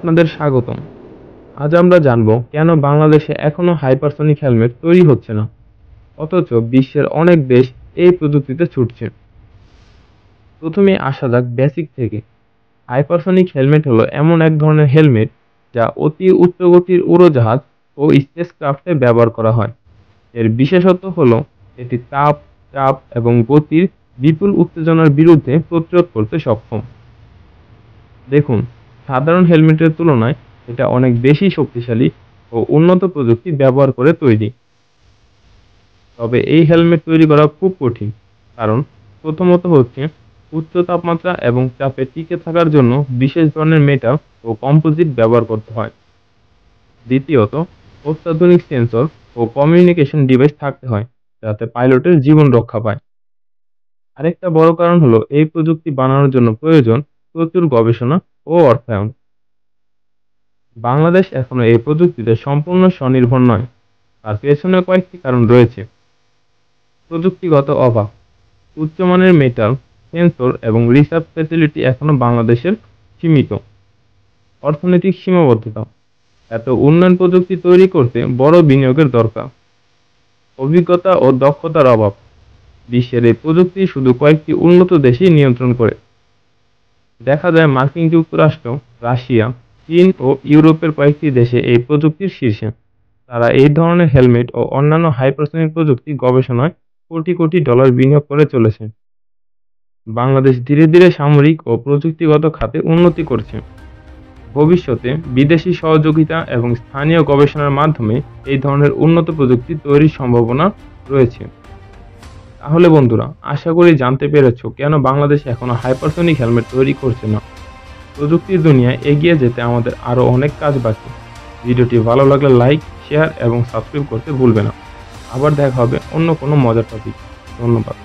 আপনাদের স্বাগতম। আজ আমরা জানব কেন বাংলাদেশে এখনো হাইপারসনিক হেলমেট তৈরি হচ্ছে না, অথচ বিশ্বের অনেক দেশ এই প্রযুক্তিতে ছুটছে। প্রথমে আসা যাক বেসিক থেকে। হাইপারসনিক হেলমেট হলো এমন এক ধরনের হেলমেট যা অতি উচ্চগতির উড়োজাহাজ ও স্পেসক্রাফটে ব্যবহার করা হয়। এর বিশেষত্ব হলো এটি তাপ, চাপ এবং গতির বিপুল উত্তেজনার বিরুদ্ধে প্রতিরোধ করতে সক্ষম। দেখুন, সাধারণ হেলমেটের তুলনায় এটা অনেক বেশি শক্তিশালী ও উন্নত প্রযুক্তি ব্যবহার করে তৈরি। তবে এই হেলমেট তৈরি করা খুব কঠিন, কারণ প্রথমত হচ্ছে উচ্চ তাপমাত্রা এবং চাপে টিকে থাকার জন্য বিশেষ ধরনের মেটাল ও কম্পোজিট ব্যবহার করতে হয়। দ্বিতীয়ত, অত্যাধুনিক সেন্সর ও কমিউনিকেশন ডিভাইস থাকতে হয় যাতে পাইলটের জীবন রক্ষা পায়। আরেকটা বড় কারণ হলো এই প্রযুক্তি বানানোর জন্য প্রয়োজন প্রচুর গবেষণা ও অর্থায়ন। বাংলাদেশ এখনো এই প্রযুক্তিতে সম্পূর্ণ স্বনির্ভর নয়, তার পেছনে কয়েকটি কারণ রয়েছে। প্রযুক্তিগত অভাব, উচ্চমানের মেটাল, সেন্সর এবং রিসার্চ ফ্যাসিলিটি এখনো বাংলাদেশের সীমিত। অর্থনৈতিক সীমাবদ্ধতা, এত উন্নয়ন প্রযুক্তি তৈরি করতে বড় বিনিয়োগের দরকার। অভিজ্ঞতা ও দক্ষতার অভাব, বিশ্বের এই প্রযুক্তি শুধু কয়েকটি উন্নত দেশই নিয়ন্ত্রণ করে। দেখা যায় মার্কিন যুক্তরাষ্ট্র, রাশিয়া, চীন ও ইউরোপের কয়েকটি দেশে এই প্রযুক্তির শীর্ষে। তারা এই ধরনের হেলমেট ও অন্যান্য হাইপারসনিক প্রযুক্তি গবেষণায় কোটি কোটি ডলার বিনিয়োগ করে চলেছে। বাংলাদেশ ধীরে ধীরে সামরিক ও প্রযুক্তিগত খাতে উন্নতি করছে। ভবিষ্যতে বিদেশি সহযোগিতা এবং স্থানীয় গবেষণার মাধ্যমে এই ধরনের উন্নত প্রযুক্তি তৈরির সম্ভাবনা রয়েছে। তাহলে বন্ধুরা, আশা করি জানতে পেরেছো কেন বাংলাদেশ এখনো হাইপারসনিক হেলমেট তৈরি করছে না। প্রযুক্তির দুনিয়ায় এগিয়ে যেতে আমাদের আরও অনেক কাজ বাকি। ভিডিওটি ভালো লাগলে লাইক, শেয়ার এবং সাবস্ক্রাইব করতে ভুলবে না। আবার দেখা হবে অন্য কোনো মজার টপিক। ধন্যবাদ।